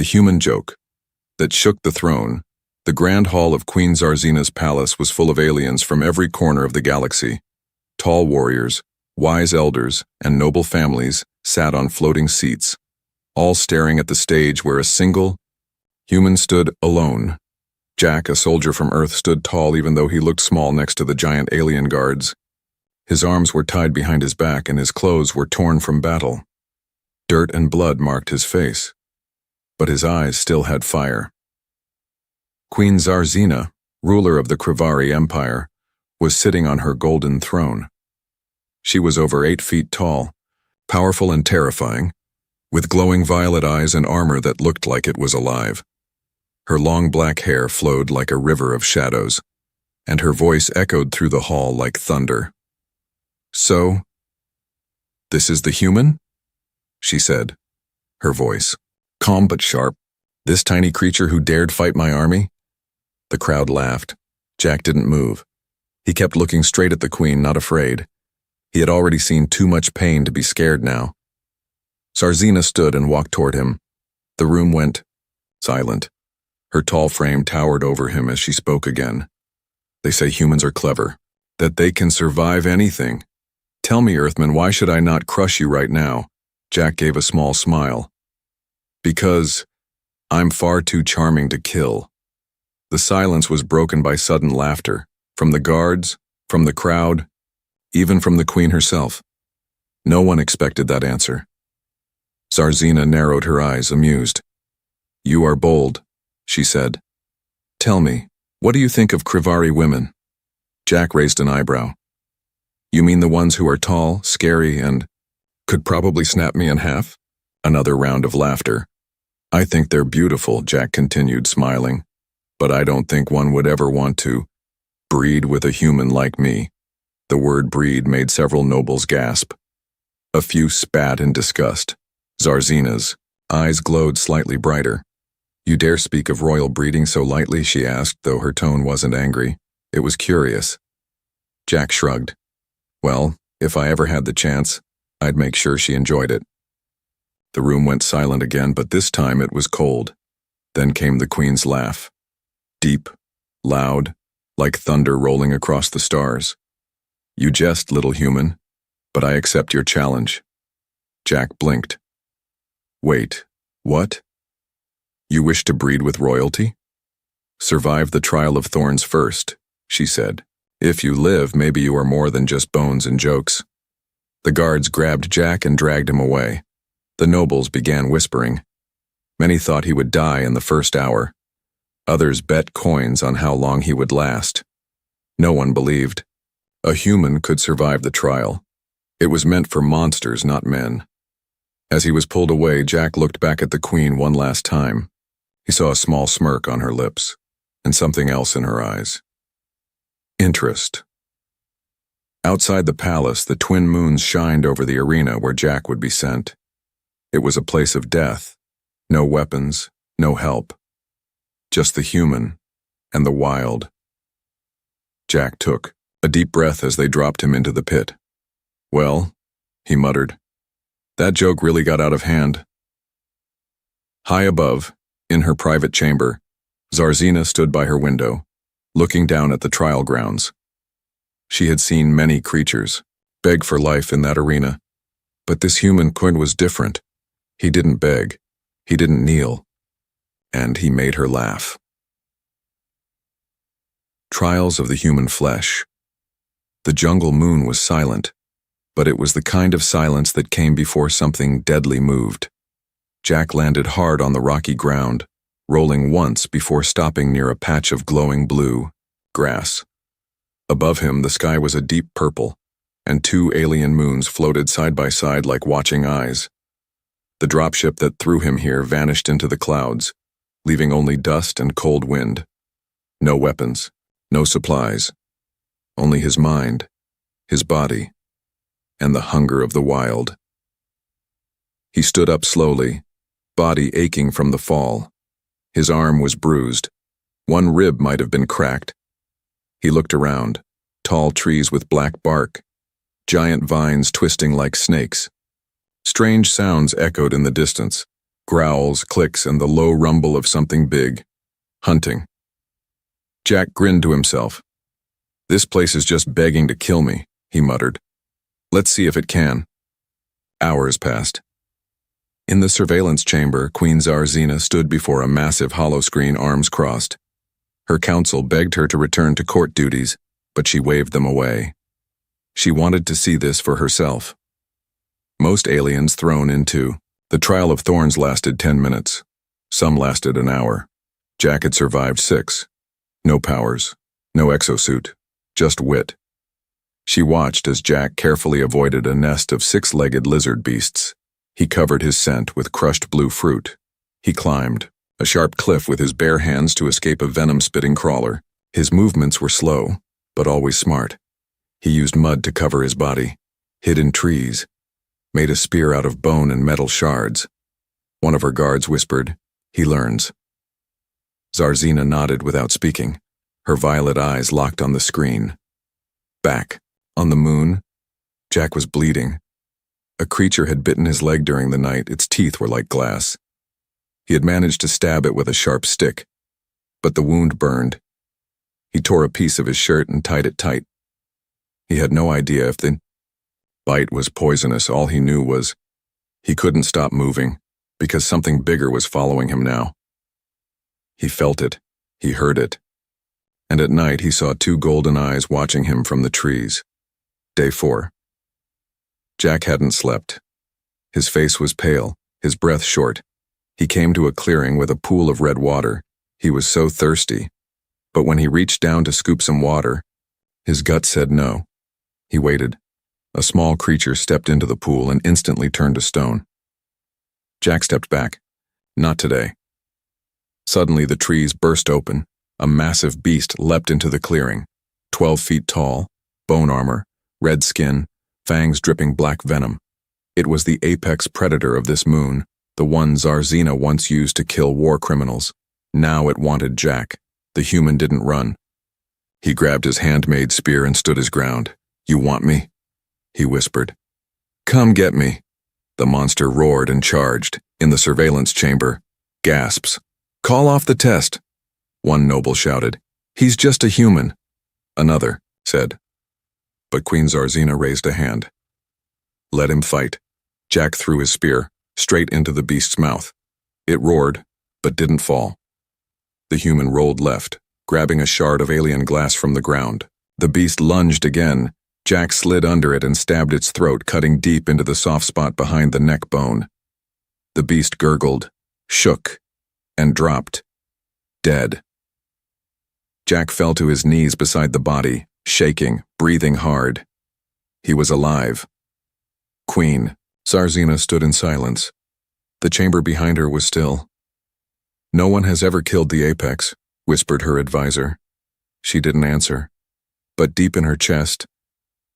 The human joke that shook the throne. The grand hall of Queen Zarzina's palace was full of aliens from every corner of the galaxy. Tall warriors, wise elders, and noble families sat on floating seats, all staring at the stage where a single human stood alone. Jack, a soldier from Earth, stood tall even though he looked small next to the giant alien guards. His arms were tied behind his back and his clothes were torn from battle. Dirt and blood marked his face, but his eyes still had fire. Queen Zarzina, ruler of the Krivari Empire, was sitting on her golden throne. She was over 8 feet tall, powerful and terrifying, with glowing violet eyes and armor that looked like it was alive. Her long black hair flowed like a river of shadows, and her voice echoed through the hall like thunder. "So, this is the human?" she said, her voice calm but sharp. "This tiny creature who dared fight my army?" The crowd laughed. Jack didn't move. He kept looking straight at the queen, not afraid. He had already seen too much pain to be scared now. Zarzina stood and walked toward him. The room went silent. Her tall frame towered over him as she spoke again. "They say humans are clever, that they can survive anything. Tell me, Earthman, why should I not crush you right now?" Jack gave a small smile. "Because I'm far too charming to kill." The silence was broken by sudden laughter, from the guards, from the crowd, even from the queen herself. No one expected that answer. Zarzina narrowed her eyes, amused. "You are bold," she said. "Tell me, what do you think of Krivari women?" Jack raised an eyebrow. "You mean the ones who are tall, scary, and could probably snap me in half?" Another round of laughter. "I think they're beautiful," Jack continued, smiling. "But I don't think one would ever want to breed with a human like me." The word breed made several nobles gasp. A few spat in disgust. Zarzina's eyes glowed slightly brighter. "You dare speak of royal breeding so lightly?" she asked, though her tone wasn't angry. It was curious. Jack shrugged. "Well, if I ever had the chance, I'd make sure she enjoyed it." The room went silent again, but this time it was cold. Then came the queen's laugh. Deep, loud, like thunder rolling across the stars. "You jest, little human, but I accept your challenge." Jack blinked. "Wait, what? You wish to breed with royalty? Survive the trial of thorns first," she said. "If you live, maybe you are more than just bones and jokes." The guards grabbed Jack and dragged him away. The nobles began whispering. Many thought he would die in the first hour. Others bet coins on how long he would last. No one believed a human could survive the trial. It was meant for monsters, not men. As he was pulled away, Jack looked back at the queen one last time. He saw a small smirk on her lips, and something else in her eyes. Interest. Outside the palace, the twin moons shined over the arena where Jack would be sent. It was a place of death. No weapons, no help. Just the human and the wild. Jack took a deep breath as they dropped him into the pit. "Well," he muttered, "that joke really got out of hand." High above, in her private chamber, Zarzina stood by her window, looking down at the trial grounds. She had seen many creatures beg for life in that arena, but this human queen was different. He didn't beg, he didn't kneel, and he made her laugh. Trials of the human flesh. The jungle moon was silent, but it was the kind of silence that came before something deadly moved. Jack landed hard on the rocky ground, rolling once before stopping near a patch of glowing blue grass. Above him, the sky was a deep purple, and 2 alien moons floated side by side like watching eyes. The dropship that threw him here vanished into the clouds, leaving only dust and cold wind. No weapons, no supplies, only his mind, his body, and the hunger of the wild. He stood up slowly, body aching from the fall. His arm was bruised. One rib might have been cracked. He looked around. Tall trees with black bark, giant vines twisting like snakes. Strange sounds echoed in the distance, Growls, clicks, and the low rumble of something big. Hunting. Jack grinned to himself. "This place is just begging to kill me," he muttered. "Let's see if it can." Hours passed. In the surveillance chamber, Queen Zarzina stood before a massive holoscreen, arms crossed. Her counsel begged her to return to court duties, but she waved them away. She wanted to see this for herself. Most aliens thrown into the Trial of Thorns lasted 10 minutes. Some lasted an hour. Jack had survived 6. No powers, no exosuit, just wit. She watched as Jack carefully avoided a nest of 6-legged lizard beasts. He covered his scent with crushed blue fruit. He climbed a sharp cliff with his bare hands to escape a venom-spitting crawler. His movements were slow, but always smart. He used mud to cover his body, hid in trees, made a spear out of bone and metal shards. One of her guards whispered, "He learns." Zarzina nodded without speaking, her violet eyes locked on the screen. Back, on the moon, Jack was bleeding. A creature had bitten his leg during the night. Its teeth were like glass. He had managed to stab it with a sharp stick, but the wound burned. He tore a piece of his shirt and tied it tight. He had no idea if the bite was poisonous. All he knew was he couldn't stop moving because something bigger was following him now. He felt it. He heard it. And at night he saw 2 golden eyes watching him from the trees. Day 4. Jack hadn't slept. His face was pale, his breath short. He came to a clearing with a pool of red water. He was so thirsty. But when he reached down to scoop some water, his gut said no. He waited. A small creature stepped into the pool and instantly turned to stone. Jack stepped back. Not today. Suddenly the trees burst open. A massive beast leapt into the clearing. 12 feet tall, bone armor, red skin, fangs dripping black venom. It was the apex predator of this moon, the one Zarzina once used to kill war criminals. Now it wanted Jack. The human didn't run. He grabbed his handmade spear and stood his ground. "You want me?" he whispered. "Come get me." The monster roared and charged. In the surveillance chamber, gasps. "Call off the test," one noble shouted. "He's just a human." Another said. But Queen Zarzina raised a hand. "Let him fight." Jack threw his spear straight into the beast's mouth. It roared, but didn't fall. The human rolled left, grabbing a shard of alien glass from the ground. The beast lunged again. Jack slid under it and stabbed its throat, cutting deep into the soft spot behind the neck bone. The beast gurgled, shook, and dropped, dead. Jack fell to his knees beside the body, shaking, breathing hard. He was alive. Queen Zarzina stood in silence. The chamber behind her was still. "No one has ever killed the apex," whispered her advisor. She didn't answer. But deep in her chest,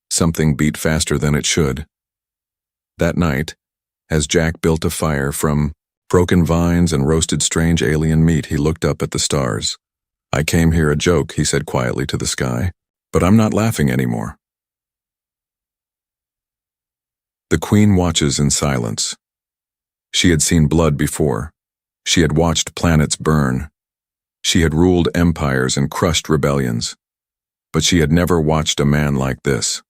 something beat faster than it should. That night, as Jack built a fire from broken vines and roasted strange alien meat, he looked up at the stars. "I came here a joke," he said quietly to the sky, "but I'm not laughing anymore." The Queen watches in silence. She had seen blood before. She had watched planets burn. She had ruled empires and crushed rebellions. But she had never watched a man like this.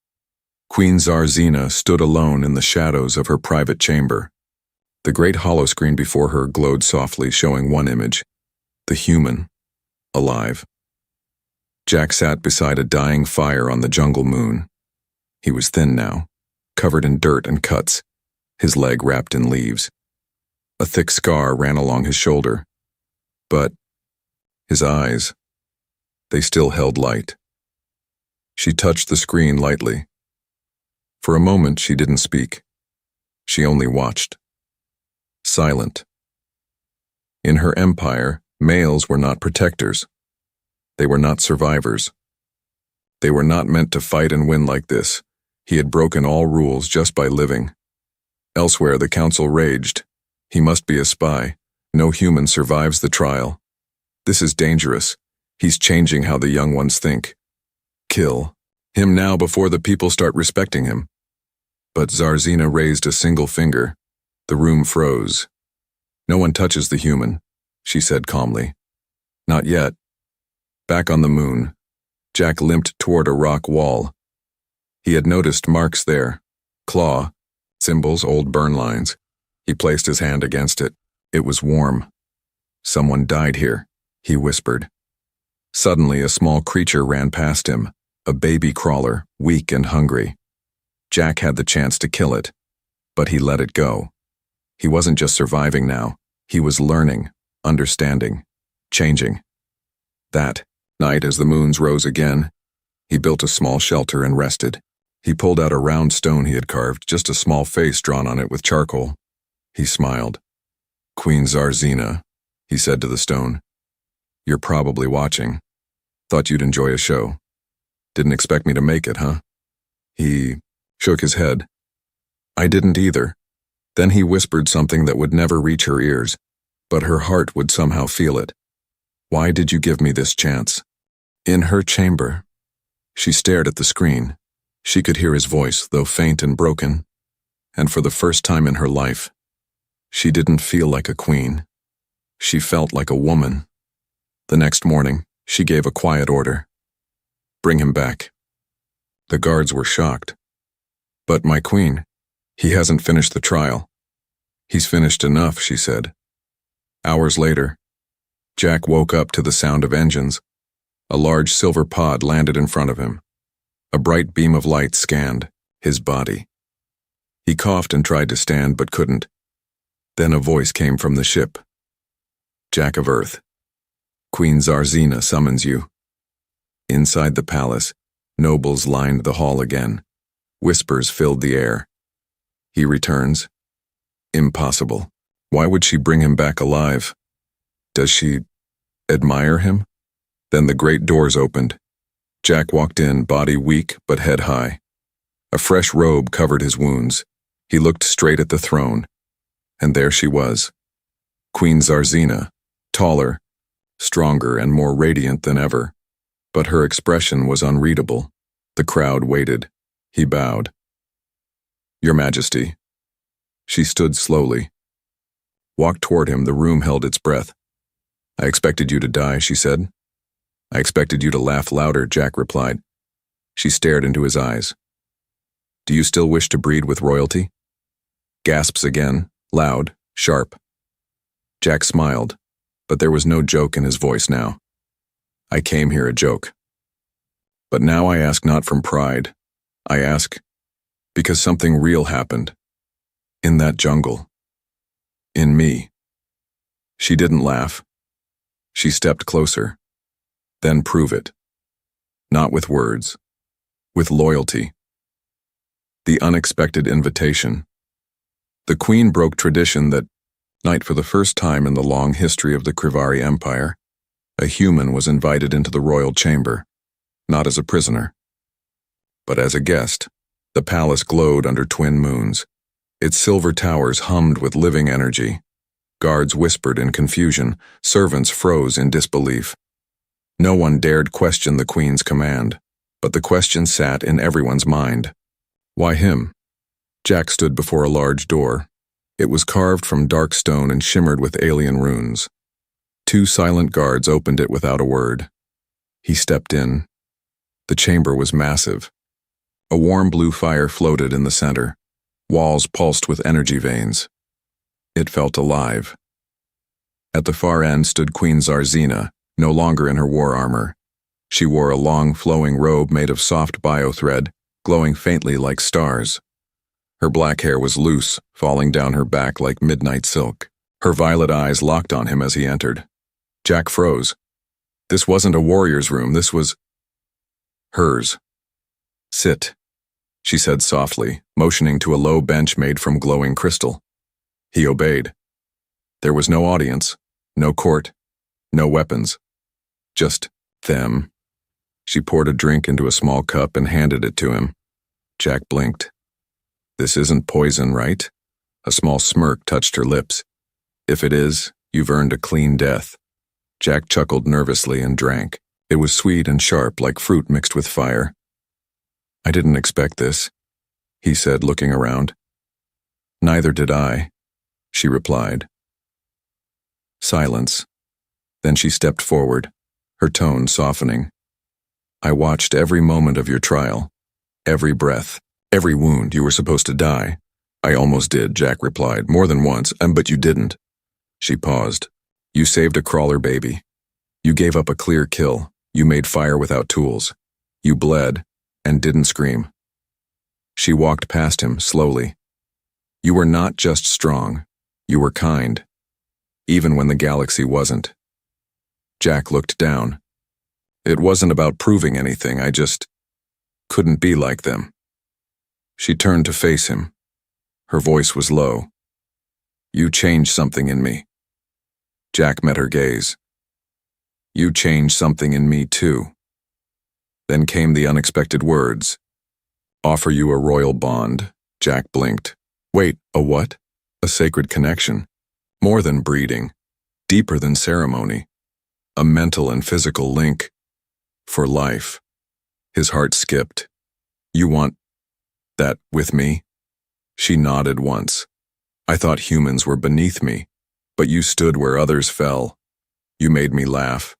Queen Zarzina stood alone in the shadows of her private chamber. The great holoscreen before her glowed softly, showing one image, the human, alive. Jack sat beside a dying fire on the jungle moon. He was thin now, covered in dirt and cuts, his leg wrapped in leaves. A thick scar ran along his shoulder. But his eyes, they still held light. She touched the screen lightly. For a moment she didn't speak. She only watched. Silent. In her empire, males were not protectors. They were not survivors. They were not meant to fight and win like this. He had broken all rules just by living. Elsewhere the council raged. He must be a spy. No human survives the trial. This is dangerous. He's changing how the young ones think. Kill him now before the people start respecting him. But Zarzina raised a single finger. The room froze. No one touches the human, she said calmly. Not yet. Back on the moon, Jack limped toward a rock wall. He had noticed marks there. Claw, symbols, old burn lines. He placed his hand against it. It was warm. Someone died here, he whispered. Suddenly, a small creature ran past him, a baby crawler, weak and hungry. Jack had the chance to kill it, but he let it go. He wasn't just surviving now. He was learning, understanding, changing. That night, as the moons rose again, he built a small shelter and rested. He pulled out a round stone he had carved, just a small face drawn on it with charcoal. He smiled. Queen Zarzina, he said to the stone. You're probably watching. Thought you'd enjoy a show. Didn't expect me to make it, huh? He shook his head. I didn't either. Then he whispered something that would never reach her ears, but her heart would somehow feel it. Why did you give me this chance? In her chamber. She stared at the screen. She could hear his voice, though faint and broken. And for the first time in her life, she didn't feel like a queen. She felt like a woman. The next morning, she gave a quiet order. Bring him back. The guards were shocked. But my queen, he hasn't finished the trial. He's finished enough, she said. Hours later, Jack woke up to the sound of engines. A large silver pod landed in front of him. A bright beam of light scanned his body. He coughed and tried to stand but couldn't. Then a voice came from the ship. Jack of Earth, Queen Zarzina summons you. Inside the palace, nobles lined the hall again. Whispers filled the air. He returns. Impossible. Why would she bring him back alive? Does she admire him? Then the great doors opened. Jack walked in, body weak but head high. A fresh robe covered his wounds. He looked straight at the throne. And there she was. Queen Zarzina, taller, stronger and more radiant than ever. But her expression was unreadable. The crowd waited. He bowed. Your Majesty. She stood slowly. Walked toward him. The room held its breath. I expected you to die, she said. I expected you to laugh louder, Jack replied. She stared into his eyes. Do you still wish to breed with royalty? Gasps again, loud, sharp. Jack smiled, but there was no joke in his voice now. I came here a joke. But now I ask not from pride. I ask because something real happened. In that jungle. In me. She didn't laugh. She stepped closer. Then prove it. Not with words. With loyalty. The unexpected invitation. The queen broke tradition that night, for the first time in the long history of the Krivari Empire, a human was invited into the royal chamber, not as a prisoner, but as a guest. The palace glowed under twin moons. Its silver towers hummed with living energy. Guards whispered in confusion. Servants froze in disbelief. No one dared question the queen's command, but the question sat in everyone's mind. Why him? Jack stood before a large door. It was carved from dark stone and shimmered with alien runes. Two silent guards opened it without a word. He stepped in. The chamber was massive. A warm blue fire floated in the center. Walls pulsed with energy veins. It felt alive. At the far end stood Queen Zarzina, no longer in her war armor. She wore a long, flowing robe made of soft biothread, glowing faintly like stars. Her black hair was loose, falling down her back like midnight silk. Her violet eyes locked on him as he entered. Jack froze. This wasn't a warrior's room, this was hers. Sit, she said softly, motioning to a low bench made from glowing crystal. He obeyed. There was no audience, no court, no weapons. Just them. She poured a drink into a small cup and handed it to him. Jack blinked. This isn't poison, right? A small smirk touched her lips. If it is, you've earned a clean death. Jack chuckled nervously and drank. It was sweet and sharp, like fruit mixed with fire. I didn't expect this, he said, looking around. Neither did I, she replied. Silence. Then she stepped forward, her tone softening. I watched every moment of your trial, every breath, every wound. You were supposed to die. I almost did, Jack replied, more than once, but you didn't. She paused. You saved a crawler baby. You gave up a clear kill. You made fire without tools. You bled and didn't scream. She walked past him slowly. You were not just strong. You were kind. Even when the galaxy wasn't. Jack looked down. It wasn't about proving anything, I just couldn't be like them. She turned to face him. Her voice was low. You changed something in me. Jack met her gaze. You changed something in me too. Then came the unexpected words. Offer you a royal bond. Jack blinked. Wait, a what? A sacred connection. More than breeding. Deeper than ceremony. A mental and physical link. For life. His heart skipped. You want that with me? She nodded once. I thought humans were beneath me, but you stood where others fell. You made me laugh.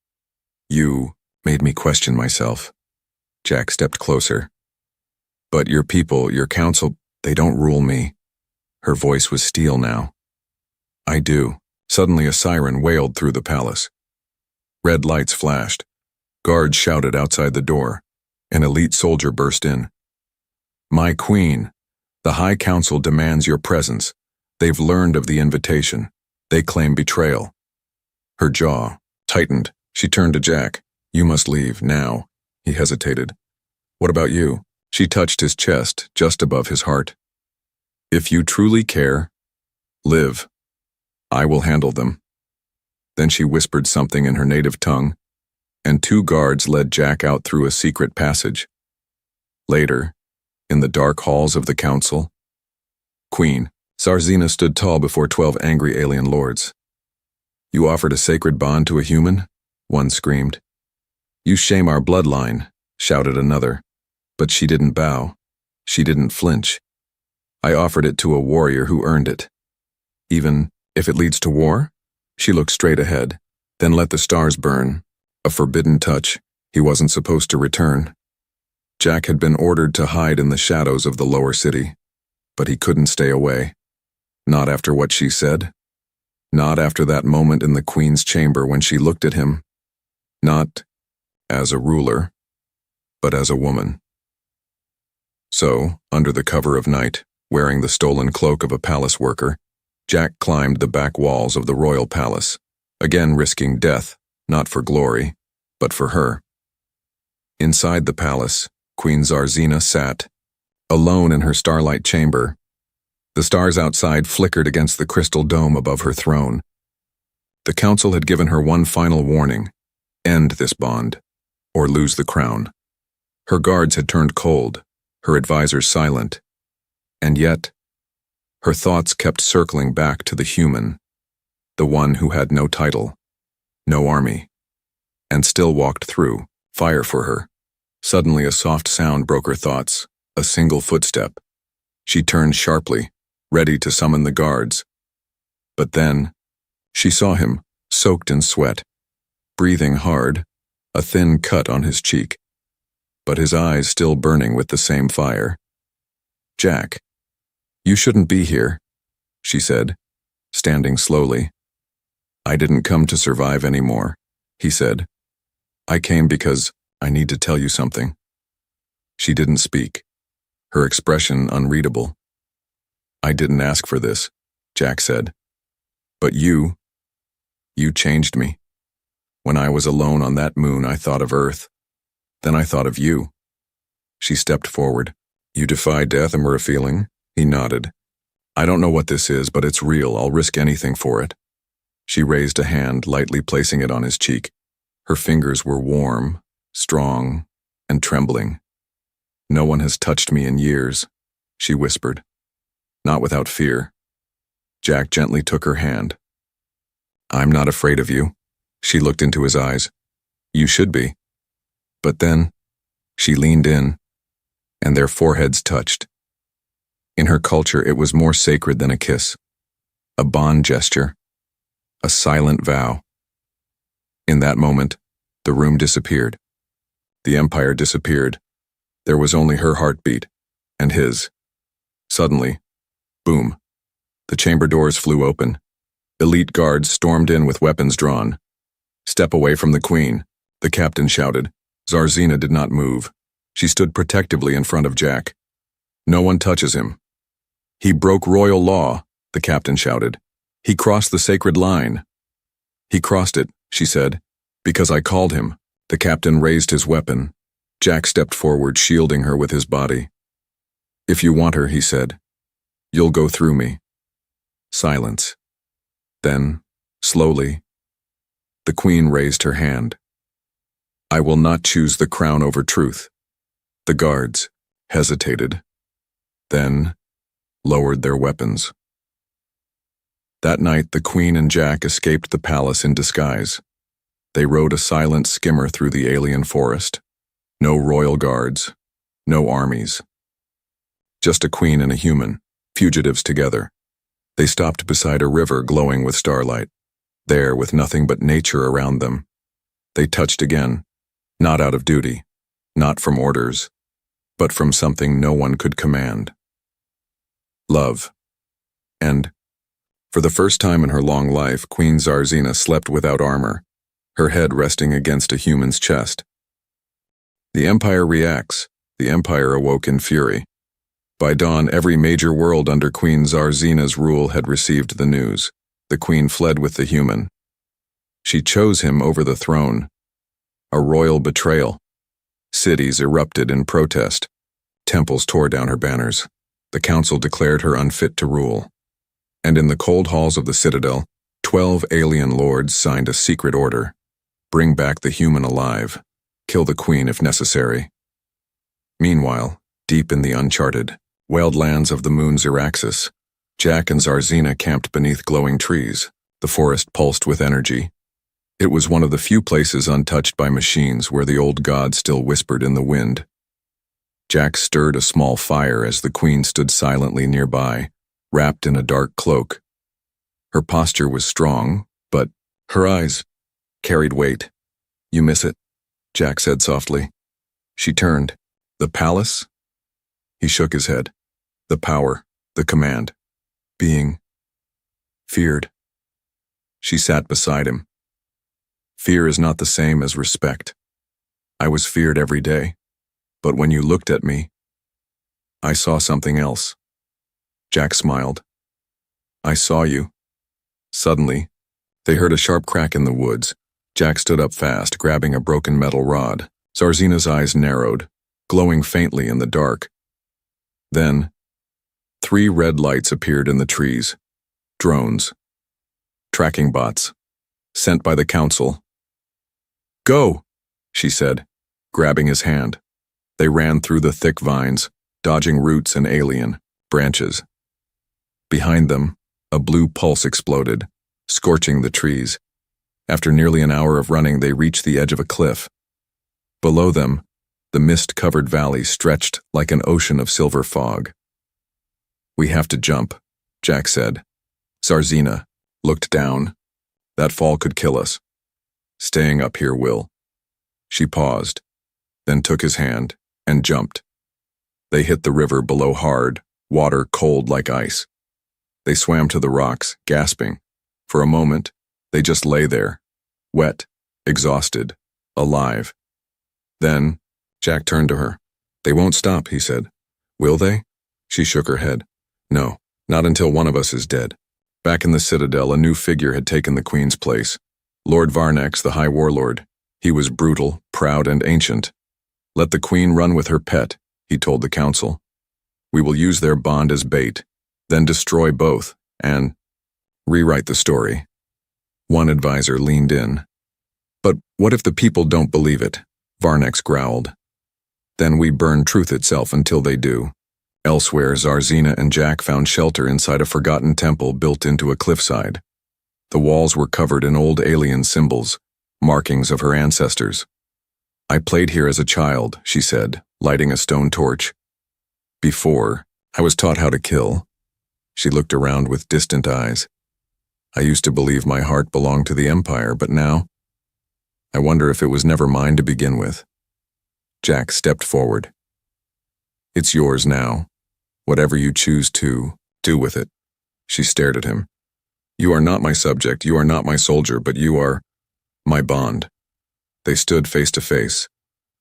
You made me question myself. Jack stepped closer. But your people, your council, they don't rule me. Her voice was steel now. I do. Suddenly a siren wailed through the palace. Red lights flashed. Guards shouted outside the door. An elite soldier burst in. My queen, the High Council demands your presence. They've learned of the invitation. They claim betrayal. Her jaw tightened. She turned to Jack. You must leave, now. He hesitated. What about you? She touched his chest, just above his heart. If you truly care, live. I will handle them. Then she whispered something in her native tongue, and 2 guards led Jack out through a secret passage. Later, in the dark halls of the council, Queen Sarzina stood tall before 12 angry alien lords. You offered a sacred bond to a human? One screamed. You shame our bloodline, shouted another. But she didn't bow. She didn't flinch. I offered it to a warrior who earned it. Even if it leads to war? She looked straight ahead, then let the stars burn. A forbidden touch. He wasn't supposed to return. Jack had been ordered to hide in the shadows of the lower city, but he couldn't stay away. Not after what she said. Not after that moment in the Queen's chamber when she looked at him. Not as a ruler, but as a woman. So, under the cover of night, wearing the stolen cloak of a palace worker, Jack climbed the back walls of the royal palace, again risking death, not for glory, but for her. Inside the palace, Queen Sarzina sat, alone in her starlight chamber. The stars outside flickered against the crystal dome above her throne. The council had given her one final warning: end this bond, or lose the crown. Her guards had turned cold, her advisors silent, and yet, her thoughts kept circling back to the human, the one who had no title, no army, and still walked through, fire for her. Suddenly a soft sound broke her thoughts, a single footstep. She turned sharply, ready to summon the guards. But then, she saw him, soaked in sweat, breathing hard, a thin cut on his cheek, but his eyes still burning with the same fire. Jack, you shouldn't be here, she said, standing slowly. I didn't come to survive anymore, he said. I came because I need to tell you something. She didn't speak, her expression unreadable. I didn't ask for this, Jack said. But you changed me. When I was alone on that moon, I thought of Earth. Then I thought of you. She stepped forward. You defy death and were a feeling? He nodded. I don't know what this is, but it's real. I'll risk anything for it. She raised a hand, lightly placing it on his cheek. Her fingers were warm, strong, and trembling. No one has touched me in years, she whispered. Not without fear. Jack gently took her hand. I'm not afraid of you. She looked into his eyes. You should be. But then, she leaned in, and their foreheads touched. In her culture, it was more sacred than a kiss. A bond gesture. A silent vow. In that moment, the room disappeared. The Empire disappeared. There was only her heartbeat, and his. Suddenly, boom, the chamber doors flew open. Elite guards stormed in with weapons drawn. "Step away from the Queen," the captain shouted. Zarzina did not move. She stood protectively in front of Jack. "No one touches him." "He broke royal law," the captain shouted. "He crossed the sacred line." "He crossed it," she said, "because I called him." The captain raised his weapon. Jack stepped forward, shielding her with his body. "If you want her," he said, "you'll go through me." Silence. Then, slowly, the Queen raised her hand. "I will not choose the crown over truth." The guards hesitated, then lowered their weapons. That night, the Queen and Jack escaped the palace in disguise. They rode a silent skimmer through the alien forest. No royal guards, no armies. Just a queen and a human, fugitives together. They stopped beside a river glowing with starlight. There, with nothing but nature around them, they touched again, not out of duty, not from orders, but from something no one could command. Love. And, for the first time in her long life, Queen Zarzina slept without armor, her head resting against a human's chest. The Empire reacts. The Empire awoke in fury. By dawn, every major world under Queen Zarzina's rule had received the news. The Queen fled with the human. She chose him over the throne. A royal betrayal. Cities erupted in protest. Temples tore down her banners. The council declared her unfit to rule. And in the cold halls of the citadel, 12 alien lords signed a secret order. Bring back the human alive. Kill the Queen if necessary. Meanwhile, deep in the uncharted, wild lands of the moon's Iraxis, Jack and Zarzina camped beneath glowing trees. The forest pulsed with energy. It was one of the few places untouched by machines where the old god still whispered in the wind. Jack stirred a small fire as the Queen stood silently nearby, wrapped in a dark cloak. Her posture was strong, but her eyes carried weight. "You miss it," Jack said softly. She turned. "The palace?" He shook his head. "The power, the command, being feared." She sat beside him. "Fear is not the same as respect. I was feared every day, but when you looked at me, I saw something else." Jack smiled. "I saw you." Suddenly, they heard a sharp crack in the woods. Jack stood up fast, grabbing a broken metal rod. Zarzina's eyes narrowed, glowing faintly in the dark. Then, 3 red lights appeared in the trees. Drones. Tracking bots. Sent by the council. "Go!" she said, grabbing his hand. They ran through the thick vines, dodging roots and alien branches. Behind them, a blue pulse exploded, scorching the trees. After nearly an hour of running, they reached the edge of a cliff. Below them, the mist-covered valley stretched like an ocean of silver fog. "We have to jump," Jack said. Zarzina looked down. "That fall could kill us. Staying up here will." She paused, then took his hand and jumped. They hit the river below hard, water cold like ice. They swam to the rocks, gasping. For a moment, they just lay there, wet, exhausted, alive. Then, Jack turned to her. "They won't stop," he said. "Will they?" She shook her head. "No, not until one of us is dead." Back in the citadel, a new figure had taken the Queen's place. Lord Varnex, the High Warlord. He was brutal, proud, and ancient. "Let the Queen run with her pet," he told the council. "We will use their bond as bait, then destroy both, and rewrite the story." One advisor leaned in. "But what if the people don't believe it?" Varnex growled. "Then we burn truth itself until they do." Elsewhere, Zarzina and Jack found shelter inside a forgotten temple built into a cliffside. The walls were covered in old alien symbols, markings of her ancestors. "I played here as a child," she said, lighting a stone torch. "Before, I was taught how to kill." She looked around with distant eyes. I used to believe my heart belonged to the Empire, but now, I wonder if it was never mine to begin with. Jack stepped forward. It's yours now. Whatever you choose to do with it. She stared at him. You are not my subject, you are not my soldier, but you are my bond. They stood face to face.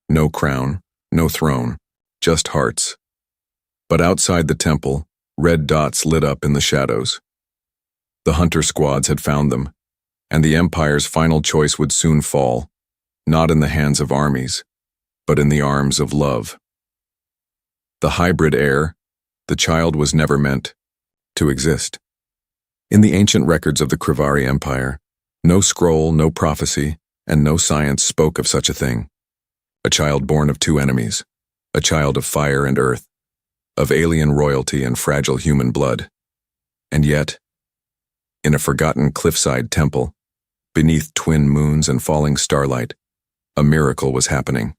No crown, no throne, just hearts. But outside the temple, red dots lit up in the shadows. The hunter squads had found them, and the Empire's final choice would soon fall, not in the hands of armies, but in the arms of love. The hybrid heir, the child was never meant to exist. In the ancient records of the Krivari Empire, no scroll, no prophecy, and no science spoke of such a thing. A child born of two enemies, a child of fire and earth, of alien royalty and fragile human blood. And yet, in a forgotten cliffside temple, beneath twin moons and falling starlight, a miracle was happening.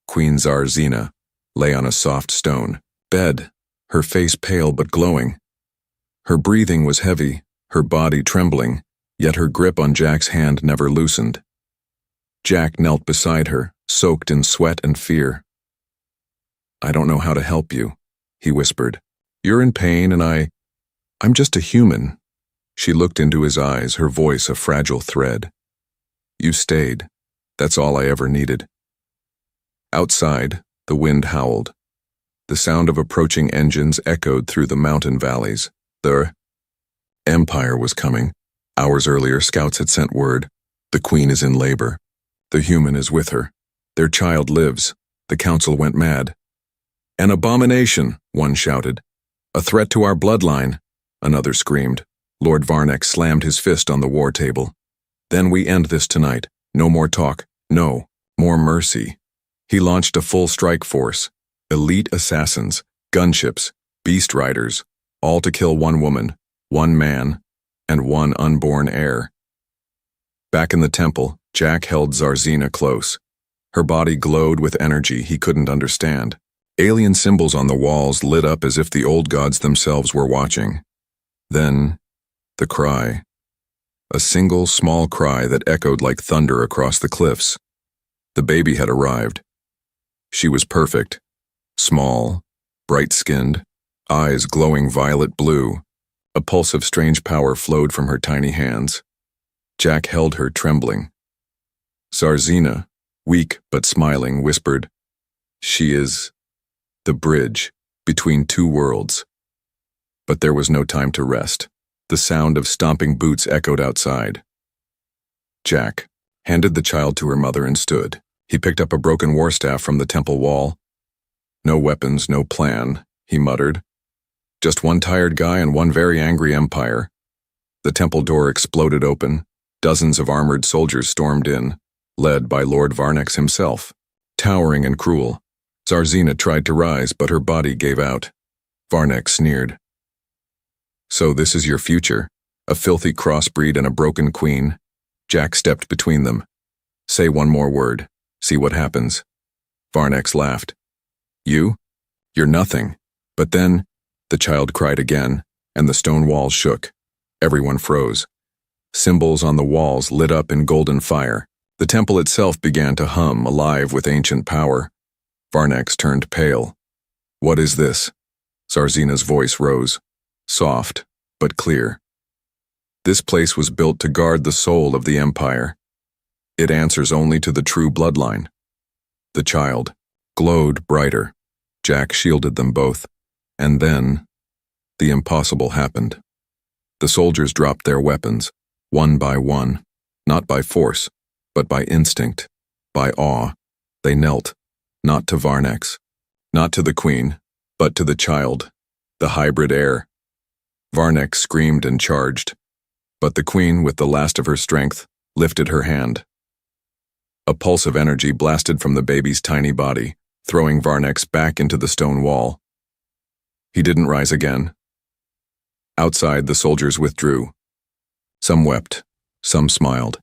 Queen Zarzina lay on a soft stone bed, her face pale but glowing. Her breathing was heavy, her body trembling, yet her grip on Jack's hand never loosened. Jack knelt beside her, soaked in sweat and fear. I don't know how to help you, he whispered. You're in pain and I'm just a human. She looked into his eyes, her voice a fragile thread. You stayed. That's all I ever needed. Outside, the wind howled. The sound of approaching engines echoed through the mountain valleys. The Empire was coming. Hours earlier, scouts had sent word. The Queen is in labor. The human is with her. Their child lives. The council went mad. An abomination, one shouted. A threat to our bloodline, another screamed. Lord Varnek slammed his fist on the war table. Then we end this tonight. No more talk. No, more mercy. He launched a full strike force. Elite assassins, gunships, beast riders, all to kill one woman, one man, and one unborn heir. Back in the temple, Jack held Zarzina close. Her body glowed with energy he couldn't understand. Alien symbols on the walls lit up as if the old gods themselves were watching. Then, the cry. A single, small cry that echoed like thunder across the cliffs. The baby had arrived. She was perfect. Small, bright-skinned, eyes glowing violet blue. A pulse of strange power flowed from her tiny hands. Jack held her, trembling. Zarzina, weak but smiling, whispered, She is the bridge between two worlds. But there was no time to rest. The sound of stomping boots echoed outside. Jack handed the child to her mother and stood. He picked up a broken war staff from the temple wall. No weapons, no plan, he muttered. Just one tired guy and one very angry empire. The temple door exploded open. Dozens of armored soldiers stormed in, led by Lord Varnex himself. Towering and cruel, Zarzina tried to rise, but her body gave out. Varnex sneered. So this is your future, a filthy crossbreed and a broken queen? Jack stepped between them. Say one more word, see what happens. Varnex laughed. You? You're nothing. But then, the child cried again, and the stone walls shook. Everyone froze. Symbols on the walls lit up in golden fire. The temple itself began to hum, alive with ancient power. Varnex turned pale. What is this? Zarzina's voice rose, soft but clear. This place was built to guard the soul of the Empire. It answers only to the true bloodline. The child glowed brighter. Jack shielded them both. And then, the impossible happened. The soldiers dropped their weapons, one by one, not by force, but by instinct, by awe. They knelt, not to Varnex, not to the queen, but to the child, the hybrid heir. Varnex screamed and charged, but the queen, with the last of her strength, lifted her hand. A pulse of energy blasted from the baby's tiny body, throwing Varnex back into the stone wall. He didn't rise again. Outside, the soldiers withdrew. Some wept, some smiled.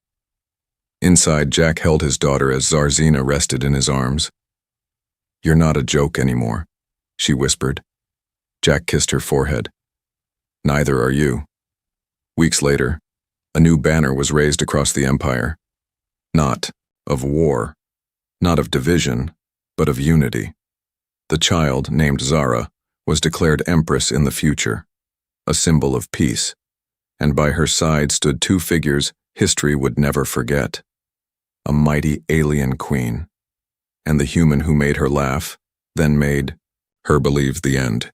Inside, Jack held his daughter as Zarzina rested in his arms. You're not a joke anymore, she whispered. Jack kissed her forehead. Neither are you. Weeks later, A new banner was raised across the empire. Not of war, not of division, but of unity. The child, named Zara, was declared empress in the future, a symbol of peace, and by her side stood two figures history would never forget. A mighty alien queen, and the human who made her laugh, then made her believe the end.